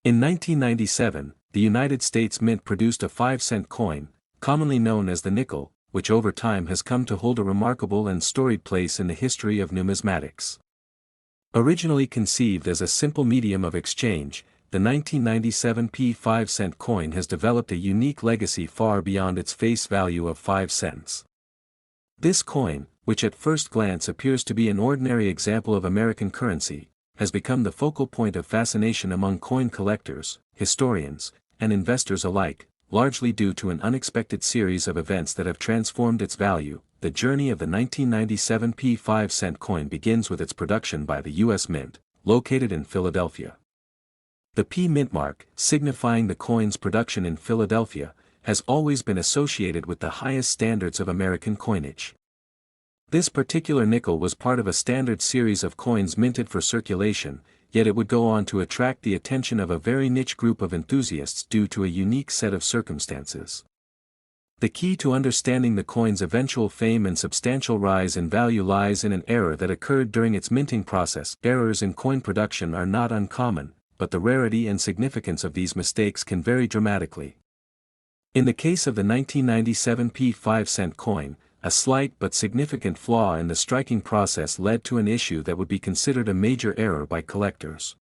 In 1997, the United States Mint produced a 5-cent coin, commonly known as the nickel, which over time has come to hold a remarkable and storied place in the history of numismatics. Originally conceived as a simple medium of exchange, the 1997 5-cent coin has developed a unique legacy far beyond its face value of 5 cents. This coin, which at first glance appears to be an ordinary example of American currency, has become the focal point of fascination among coin collectors, historians, and investors alike, largely due to an unexpected series of events that have transformed its value. The journey of the 1997 5-cent coin begins with its production by the U.S. Mint, located in Philadelphia. The P Mint mark, signifying the coin's production in Philadelphia, has always been associated with the highest standards of American coinage. This particular nickel was part of a standard series of coins minted for circulation, yet it would go on to attract the attention of a very niche group of enthusiasts due to a unique set of circumstances. The key to understanding the coin's eventual fame and substantial rise in value lies in an error that occurred during its minting process. Errors in coin production are not uncommon, but the rarity and significance of these mistakes can vary dramatically. In the case of the 1997 5-cent coin, a slight but significant flaw in the striking process led to an issue that would be considered a major error by collectors.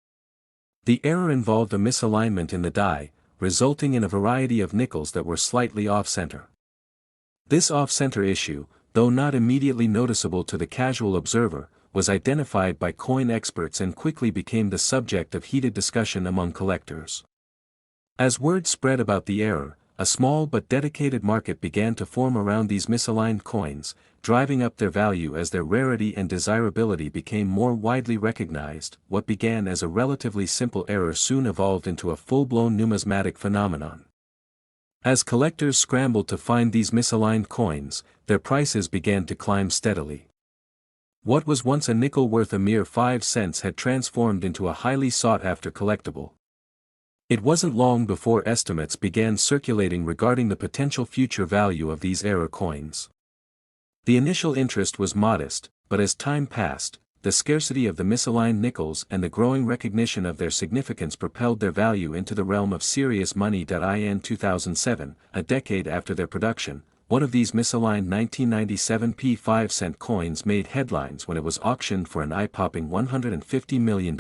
The error involved a misalignment in the die, resulting in a variety of nickels that were slightly off-center. This off-center issue, though not immediately noticeable to the casual observer, was identified by coin experts and quickly became the subject of heated discussion among collectors. As word spread about the error, a small but dedicated market began to form around these misaligned coins, driving up their value as their rarity and desirability became more widely recognized. What began as a relatively simple error soon evolved into a full-blown numismatic phenomenon. As collectors scrambled to find these misaligned coins, their prices began to climb steadily. What was once a nickel worth a mere 5 cents had transformed into a highly sought-after collectible. It wasn't long before estimates began circulating regarding the potential future value of these error coins. The initial interest was modest, but as time passed, the scarcity of the misaligned nickels and the growing recognition of their significance propelled their value into the realm of serious money. In 2007, a decade after their production, one of these misaligned 1997 5-cent coins made headlines when it was auctioned for an eye-popping $150 million.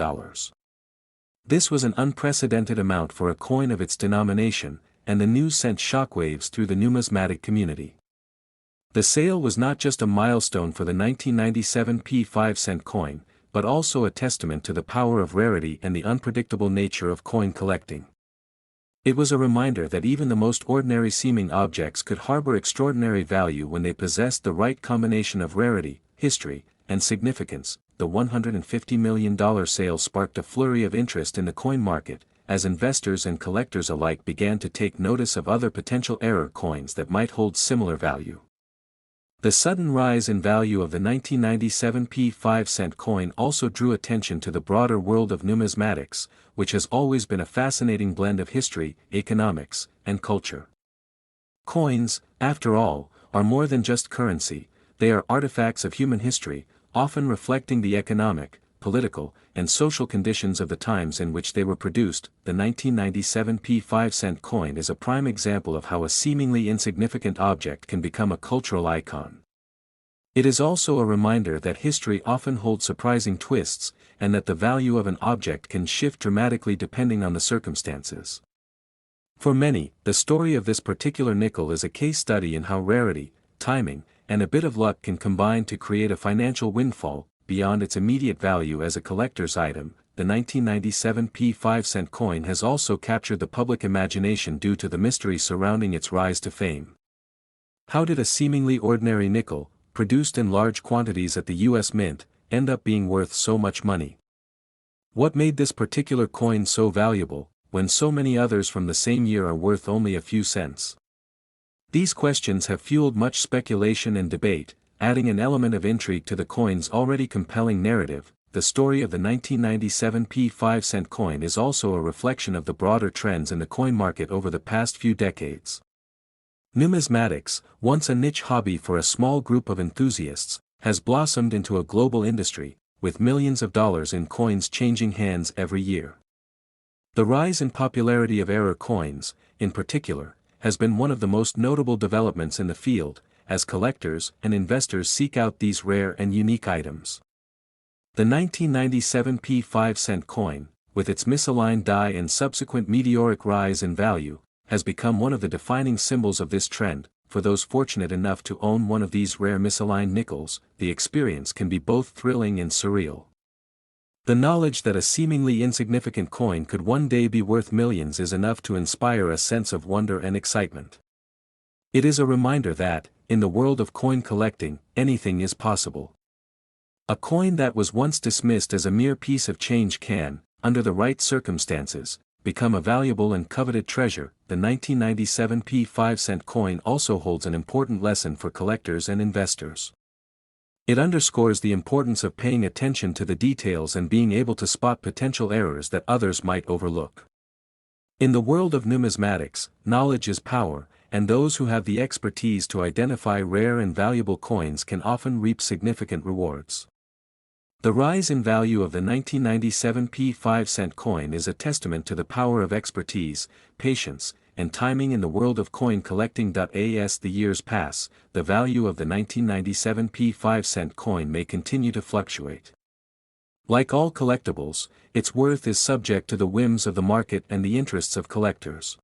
This was an unprecedented amount for a coin of its denomination, and the news sent shockwaves through the numismatic community. The sale was not just a milestone for the 1997 5-cent coin, but also a testament to the power of rarity and the unpredictable nature of coin collecting. It was a reminder that even the most ordinary-seeming objects could harbor extraordinary value when they possessed the right combination of rarity, history, and significance. The $150 million sale sparked a flurry of interest in the coin market, as investors and collectors alike began to take notice of other potential error coins that might hold similar value. The sudden rise in value of the 1997 5-cent coin also drew attention to the broader world of numismatics, which has always been a fascinating blend of history, economics, and culture. Coins, after all, are more than just currency. They are artifacts of human history, often reflecting the economic, political, and social conditions of the times in which they were produced. The 1997 5-cent coin is a prime example of how a seemingly insignificant object can become a cultural icon. It is also a reminder that history often holds surprising twists, and that the value of an object can shift dramatically depending on the circumstances. For many, the story of this particular nickel is a case study in how rarity, timing, and a bit of luck can combine to create a financial windfall. Beyond its immediate value as a collector's item, the 1997 5-cent coin has also captured the public imagination due to the mystery surrounding its rise to fame. How did a seemingly ordinary nickel, produced in large quantities at the U.S. Mint, end up being worth so much money? What made this particular coin so valuable, when so many others from the same year are worth only a few cents? These questions have fueled much speculation and debate, adding an element of intrigue to the coin's already compelling narrative. The story of the 1997 5-cent coin is also a reflection of the broader trends in the coin market over the past few decades. Numismatics, once a niche hobby for a small group of enthusiasts, has blossomed into a global industry, with millions of dollars in coins changing hands every year. The rise in popularity of error coins, in particular, has been one of the most notable developments in the field, as collectors and investors seek out these rare and unique items. The 1997 5-cent coin, with its misaligned die and subsequent meteoric rise in value, has become one of the defining symbols of this trend. For those fortunate enough to own one of these rare misaligned nickels, the experience can be both thrilling and surreal. The knowledge that a seemingly insignificant coin could one day be worth millions is enough to inspire a sense of wonder and excitement. It is a reminder that, in the world of coin collecting, anything is possible. A coin that was once dismissed as a mere piece of change can, under the right circumstances, become a valuable and coveted treasure. The 1997 5-cent coin also holds an important lesson for collectors and investors. It underscores the importance of paying attention to the details and being able to spot potential errors that others might overlook. In the world of numismatics, knowledge is power, and those who have the expertise to identify rare and valuable coins can often reap significant rewards. The rise in value of the 1997 5-cent coin is a testament to the power of expertise, patience, and timing in the world of coin collecting. As the years pass, the value of the 1997 5-cent coin may continue to fluctuate. Like all collectibles, its worth is subject to the whims of the market and the interests of collectors.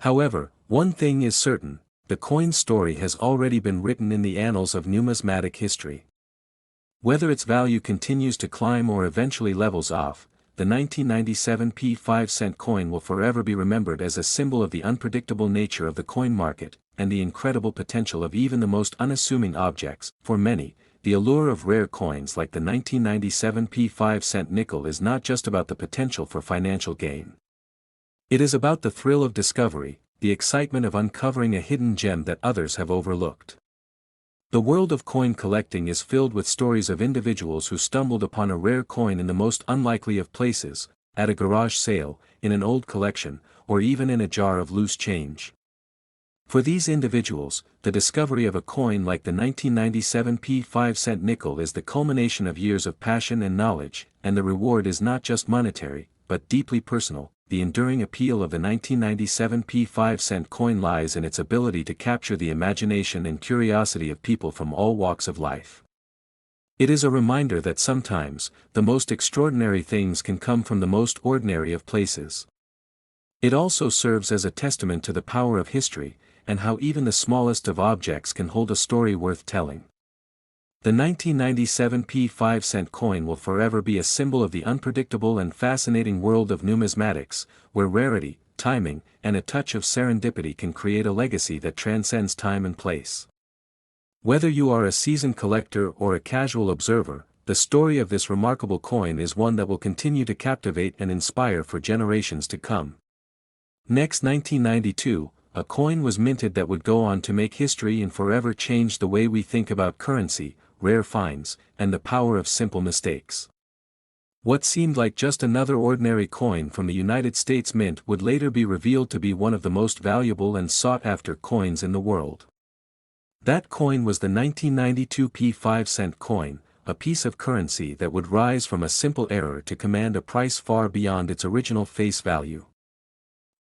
However, one thing is certain: the coin's story has already been written in the annals of numismatic history. Whether its value continues to climb or eventually levels off, the 1997 5-cent coin will forever be remembered as a symbol of the unpredictable nature of the coin market, and the incredible potential of even the most unassuming objects. For many, the allure of rare coins like the 1997 5-cent nickel is not just about the potential for financial gain. It is about the thrill of discovery, the excitement of uncovering a hidden gem that others have overlooked. The world of coin collecting is filled with stories of individuals who stumbled upon a rare coin in the most unlikely of places, at a garage sale, in an old collection, or even in a jar of loose change. For these individuals, the discovery of a coin like the 1997 5-cent nickel is the culmination of years of passion and knowledge, and the reward is not just monetary, but deeply personal. The enduring appeal of the 1997 5-cent coin lies in its ability to capture the imagination and curiosity of people from all walks of life. It is a reminder that sometimes, the most extraordinary things can come from the most ordinary of places. It also serves as a testament to the power of history, and how even the smallest of objects can hold a story worth telling. The 1997 5-cent coin will forever be a symbol of the unpredictable and fascinating world of numismatics, where rarity, timing, and a touch of serendipity can create a legacy that transcends time and place. Whether you are a seasoned collector or a casual observer, the story of this remarkable coin is one that will continue to captivate and inspire for generations to come. Next, 1992, a coin was minted that would go on to make history and forever change the way we think about currency, rare finds, and the power of simple mistakes. What seemed like just another ordinary coin from the United States Mint would later be revealed to be one of the most valuable and sought-after coins in the world. That coin was the 1992 5-cent coin, a piece of currency that would rise from a simple error to command a price far beyond its original face value.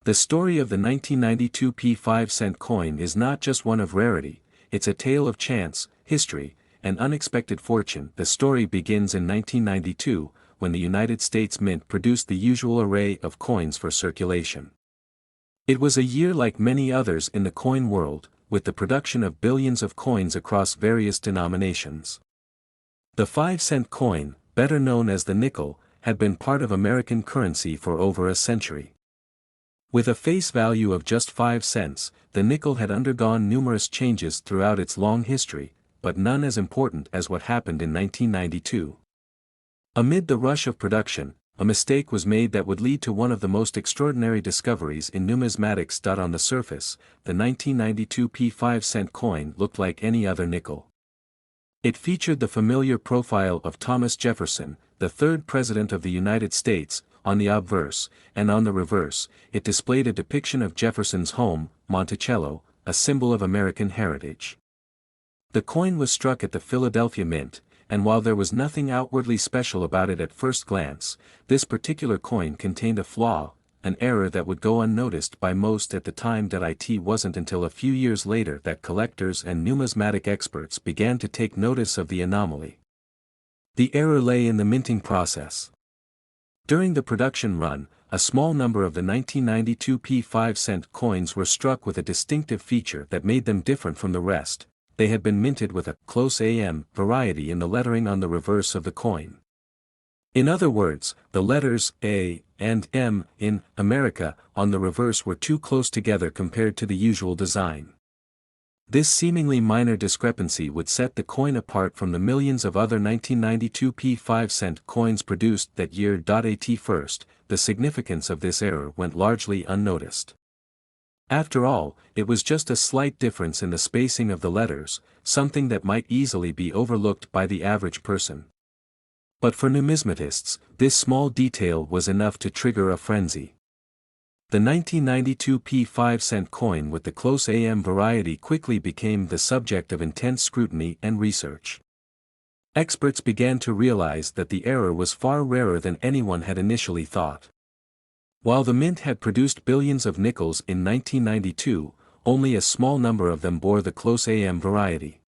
The story of the 1992 5-cent coin is not just one of rarity, it's a tale of chance, history, and unexpected fortune. The story begins in 1992, when the United States Mint produced the usual array of coins for circulation. It was a year like many others in the coin world, with the production of billions of coins across various denominations. The 5-cent coin, better known as the nickel, had been part of American currency for over a century. With a face value of just 5 cents, the nickel had undergone numerous changes throughout its long history, but none as important as what happened in 1992. Amid the rush of production, a mistake was made that would lead to one of the most extraordinary discoveries in numismatics. On the surface, the 1992 5-cent coin looked like any other nickel. It featured the familiar profile of Thomas Jefferson, the third President of the United States, on the obverse, and on the reverse, it displayed a depiction of Jefferson's home, Monticello, a symbol of American heritage. The coin was struck at the Philadelphia Mint, and while there was nothing outwardly special about it at first glance, this particular coin contained a flaw, an error that would go unnoticed by most at the time. It wasn't until a few years later that collectors and numismatic experts began to take notice of the anomaly. The error lay in the minting process. During the production run, a small number of the 1992 5-cent coins were struck with a distinctive feature that made them different from the rest. They had been minted with a close AM variety in the lettering on the reverse of the coin. In other words, the letters A and M in America on the reverse were too close together compared to the usual design. This seemingly minor discrepancy would set the coin apart from the millions of other 1992 5-cent coins produced that year. At first, the significance of this error went largely unnoticed. After all, it was just a slight difference in the spacing of the letters, something that might easily be overlooked by the average person. But for numismatists, this small detail was enough to trigger a frenzy. The 1992 5-cent coin with the close AM variety quickly became the subject of intense scrutiny and research. Experts began to realize that the error was far rarer than anyone had initially thought. While the mint had produced billions of nickels in 1992, only a small number of them bore the close AM variety.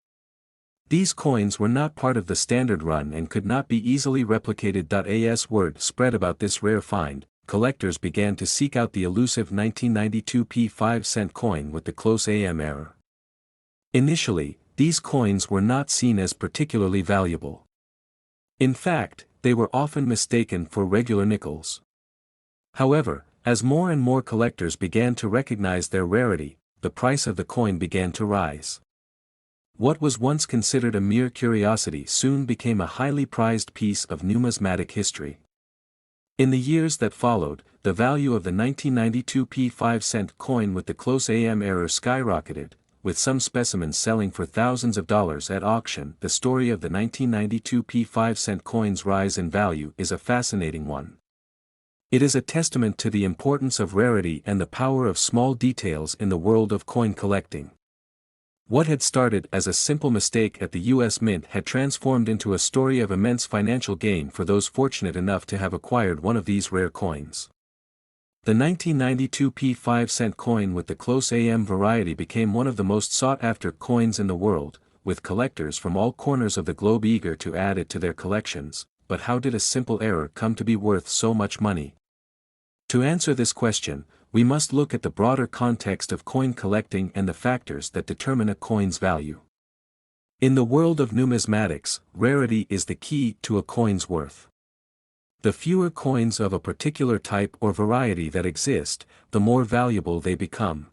These coins were not part of the standard run and could not be easily replicated. As word spread about this rare find, collectors began to seek out the elusive 1992 5-cent coin with the close AM error. Initially, these coins were not seen as particularly valuable. In fact, they were often mistaken for regular nickels. However, as more and more collectors began to recognize their rarity, the price of the coin began to rise. What was once considered a mere curiosity soon became a highly prized piece of numismatic history. In the years that followed, the value of the 1992 5-cent coin with the close AM error skyrocketed, with some specimens selling for thousands of dollars at auction. The story of the 1992 5-cent coin's rise in value is a fascinating one. It is a testament to the importance of rarity and the power of small details in the world of coin collecting. What had started as a simple mistake at the U.S. Mint had transformed into a story of immense financial gain for those fortunate enough to have acquired one of these rare coins. The 1992 5-cent coin with the close AM variety became one of the most sought-after coins in the world, with collectors from all corners of the globe eager to add it to their collections. But how did a simple error come to be worth so much money? To answer this question, we must look at the broader context of coin collecting and the factors that determine a coin's value. In the world of numismatics, rarity is the key to a coin's worth. The fewer coins of a particular type or variety that exist, the more valuable they become.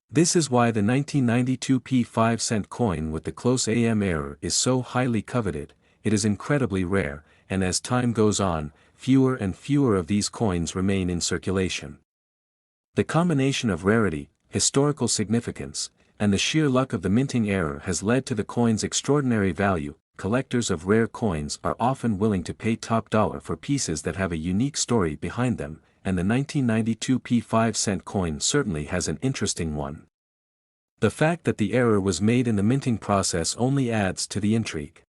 This is why the 1992 5-cent coin with the close AM error is so highly coveted. It is incredibly rare, and as time goes on, fewer and fewer of these coins remain in circulation. The combination of rarity, historical significance, and the sheer luck of the minting error has led to the coin's extraordinary value. Collectors of rare coins are often willing to pay top dollar for pieces that have a unique story behind them, and the 1992 5-cent coin certainly has an interesting one. The fact that the error was made in the minting process only adds to the intrigue.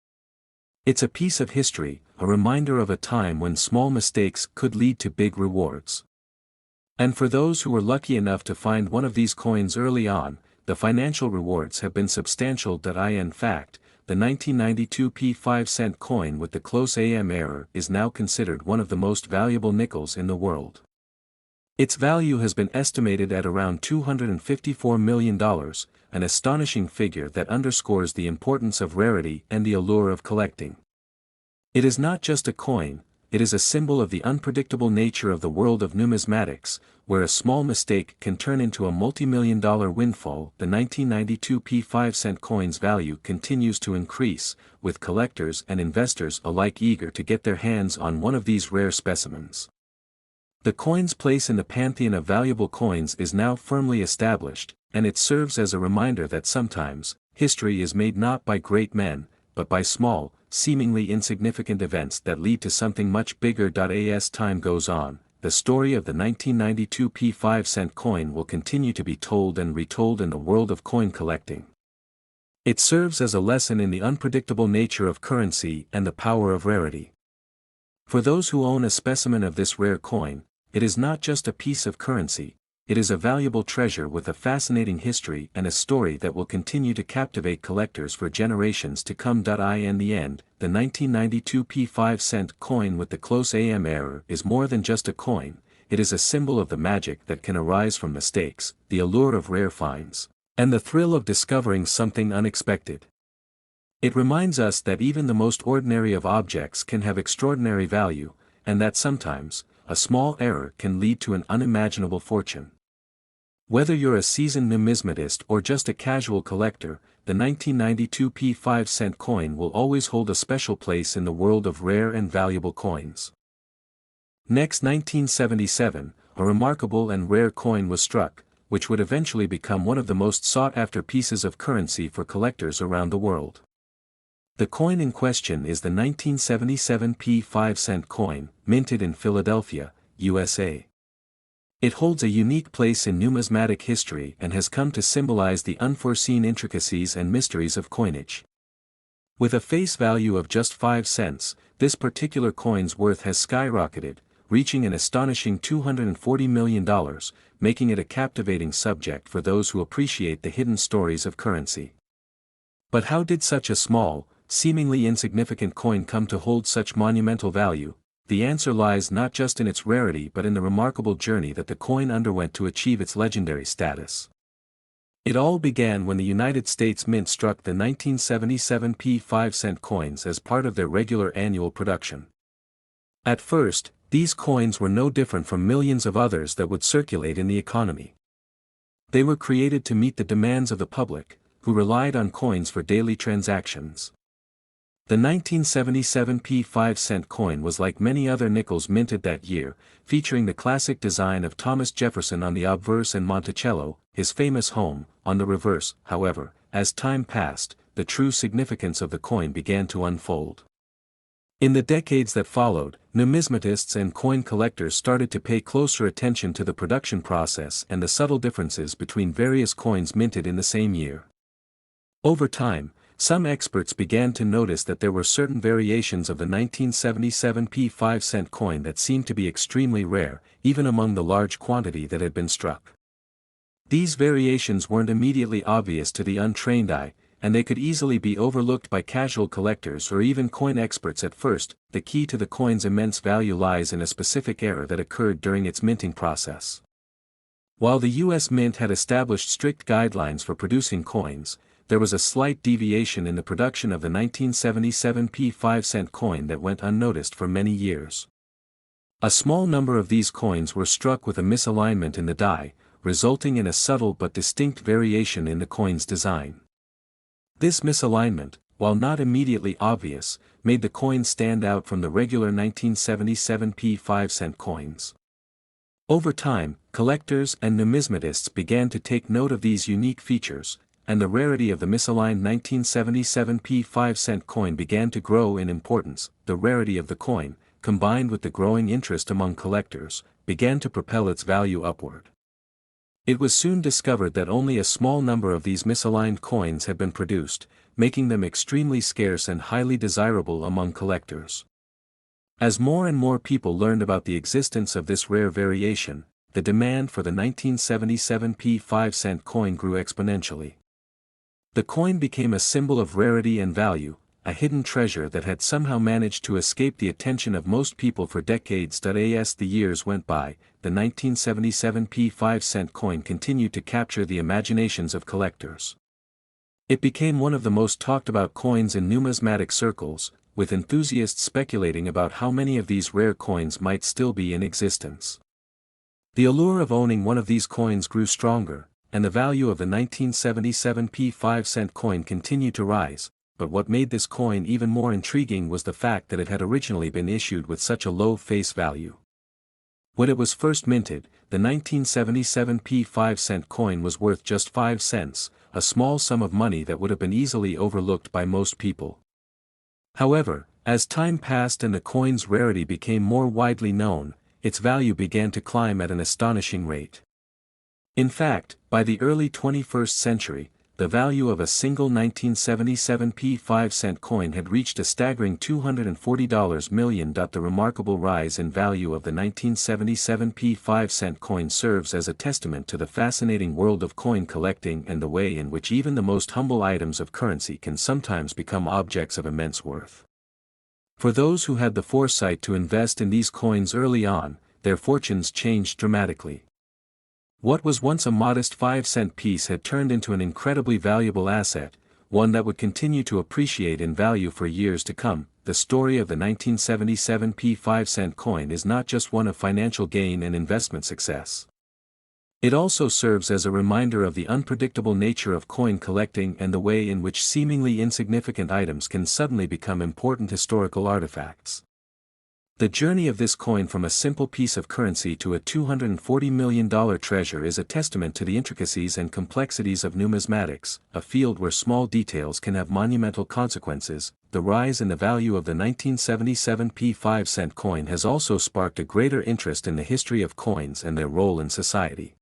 It's a piece of history, a reminder of a time when small mistakes could lead to big rewards. And for those who were lucky enough to find one of these coins early on, the financial rewards have been substantial. In fact, the 1992 5-cent coin with the close AM error is now considered one of the most valuable nickels in the world. Its value has been estimated at around $254 million, an astonishing figure that underscores the importance of rarity and the allure of collecting. It is not just a coin, it is a symbol of the unpredictable nature of the world of numismatics, where a small mistake can turn into a multi-million-dollar windfall. The 1992 5-cent coin's value continues to increase, with collectors and investors alike eager to get their hands on one of these rare specimens. The coin's place in the pantheon of valuable coins is now firmly established, and it serves as a reminder that sometimes, history is made not by great men, but by small, seemingly insignificant events that lead to something much bigger. As time goes on, the story of the 1992 5-cent coin will continue to be told and retold in the world of coin collecting. It serves as a lesson in the unpredictable nature of currency and the power of rarity. For those who own a specimen of this rare coin, it is not just a piece of currency, it is a valuable treasure with a fascinating history and a story that will continue to captivate collectors for generations to come. In the end, the 1992 P5-cent coin with the close AM error is more than just a coin, it is a symbol of the magic that can arise from mistakes, the allure of rare finds, and the thrill of discovering something unexpected. It reminds us that even the most ordinary of objects can have extraordinary value, and that sometimes, a small error can lead to an unimaginable fortune. Whether you're a seasoned numismatist or just a casual collector, the 1992 P5-cent coin will always hold a special place in the world of rare and valuable coins. Next, 1977, a remarkable and rare coin was struck, which would eventually become one of the most sought-after pieces of currency for collectors around the world. The coin in question is the 1977 P5-cent coin, minted in Philadelphia, USA. It holds a unique place in numismatic history and has come to symbolize the unforeseen intricacies and mysteries of coinage. With a face value of just 5 cents, this particular coin's worth has skyrocketed, reaching an astonishing $240 million, making it a captivating subject for those who appreciate the hidden stories of currency. But how did such a small, seemingly insignificant coin come to hold such monumental value? The answer lies not just in its rarity but in the remarkable journey that the coin underwent to achieve its legendary status. It all began when the United States Mint struck the 1977 P5-cent coins as part of their regular annual production. At first, these coins were no different from millions of others that would circulate in the economy. They were created to meet the demands of the public, who relied on coins for daily transactions. The 1977 P5-cent coin was like many other nickels minted that year, featuring the classic design of Thomas Jefferson on the obverse and Monticello, his famous home, on the reverse. However, as time passed, the true significance of the coin began to unfold. In the decades that followed, numismatists and coin collectors started to pay closer attention to the production process and the subtle differences between various coins minted in the same year. Over time, some experts began to notice that there were certain variations of the 1977 P5-cent coin that seemed to be extremely rare, even among the large quantity that had been struck. These variations weren't immediately obvious to the untrained eye, and they could easily be overlooked by casual collectors or even coin experts at first. The key to the coin's immense value lies in a specific error that occurred during its minting process. While the U.S. Mint had established strict guidelines for producing coins, there was a slight deviation in the production of the 1977 P5-cent coin that went unnoticed for many years. A small number of these coins were struck with a misalignment in the die, resulting in a subtle but distinct variation in the coin's design. This misalignment, while not immediately obvious, made the coin stand out from the regular 1977 P5-cent coins. Over time, collectors and numismatists began to take note of these unique features, and the rarity of the misaligned 1977 P5-cent coin began to grow in importance. The rarity of the coin, combined with the growing interest among collectors, began to propel its value upward. It was soon discovered that only a small number of these misaligned coins had been produced, making them extremely scarce and highly desirable among collectors. As more and more people learned about the existence of this rare variation, the demand for the 1977 P5-cent coin grew exponentially. The coin became a symbol of rarity and value, a hidden treasure that had somehow managed to escape the attention of most people for decades. As the years went by, the 1977 P5-cent coin continued to capture the imaginations of collectors. It became one of the most talked about coins in numismatic circles, with enthusiasts speculating about how many of these rare coins might still be in existence. The allure of owning one of these coins grew stronger, and the value of the 1977 P5-cent coin continued to rise, but what made this coin even more intriguing was the fact that it had originally been issued with such a low face value. When it was first minted, the 1977 P5-cent coin was worth just 5 cents, a small sum of money that would have been easily overlooked by most people. However, as time passed and the coin's rarity became more widely known, its value began to climb at an astonishing rate. In fact, by the early 21st century, the value of a single 1977 5-cent coin had reached a staggering $240 million. The remarkable rise in value of the 1977 5-cent coin serves as a testament to the fascinating world of coin collecting and the way in which even the most humble items of currency can sometimes become objects of immense worth. For those who had the foresight to invest in these coins early on, their fortunes changed dramatically. What was once a modest 5-cent piece had turned into an incredibly valuable asset, one that would continue to appreciate in value for years to come. The story of the 1977 5-cent coin is not just one of financial gain and investment success. It also serves as a reminder of the unpredictable nature of coin collecting and the way in which seemingly insignificant items can suddenly become important historical artifacts. The journey of this coin from a simple piece of currency to a $240 million treasure is a testament to the intricacies and complexities of numismatics, a field where small details can have monumental consequences. The rise in the value of the 1977 5-cent coin has also sparked a greater interest in the history of coins and their role in society.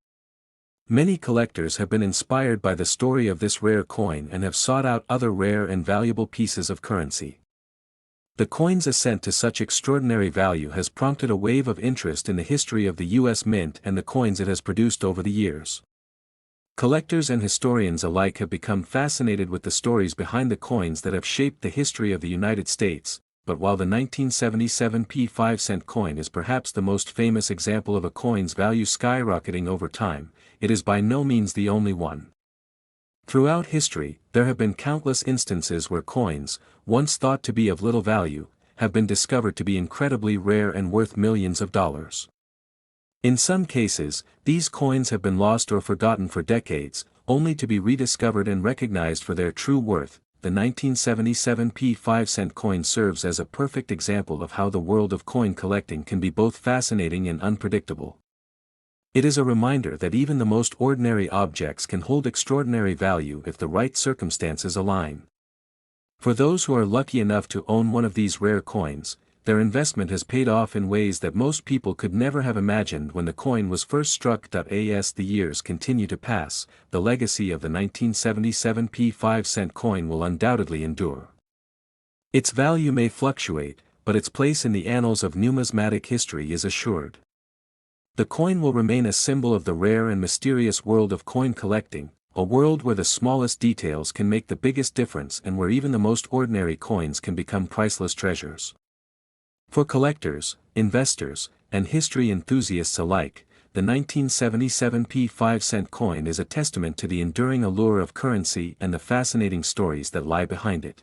Many collectors have been inspired by the story of this rare coin and have sought out other rare and valuable pieces of currency. The coin's ascent to such extraordinary value has prompted a wave of interest in the history of the U.S. Mint and the coins it has produced over the years. Collectors and historians alike have become fascinated with the stories behind the coins that have shaped the history of the United States, but while the 1977 5-cent coin is perhaps the most famous example of a coin's value skyrocketing over time, it is by no means the only one. Throughout history, there have been countless instances where coins, once thought to be of little value, have been discovered to be incredibly rare and worth millions of dollars. In some cases, these coins have been lost or forgotten for decades, only to be rediscovered and recognized for their true worth. The 1977 5-cent coin serves as a perfect example of how the world of coin collecting can be both fascinating and unpredictable. It is a reminder that even the most ordinary objects can hold extraordinary value if the right circumstances align. For those who are lucky enough to own one of these rare coins, their investment has paid off in ways that most people could never have imagined when the coin was first struck. As the years continue to pass, the legacy of the 1977 5-cent coin will undoubtedly endure. Its value may fluctuate, but its place in the annals of numismatic history is assured. The coin will remain a symbol of the rare and mysterious world of coin collecting, a world where the smallest details can make the biggest difference and where even the most ordinary coins can become priceless treasures. For collectors, investors, and history enthusiasts alike, the 1977 5-cent coin is a testament to the enduring allure of currency and the fascinating stories that lie behind it.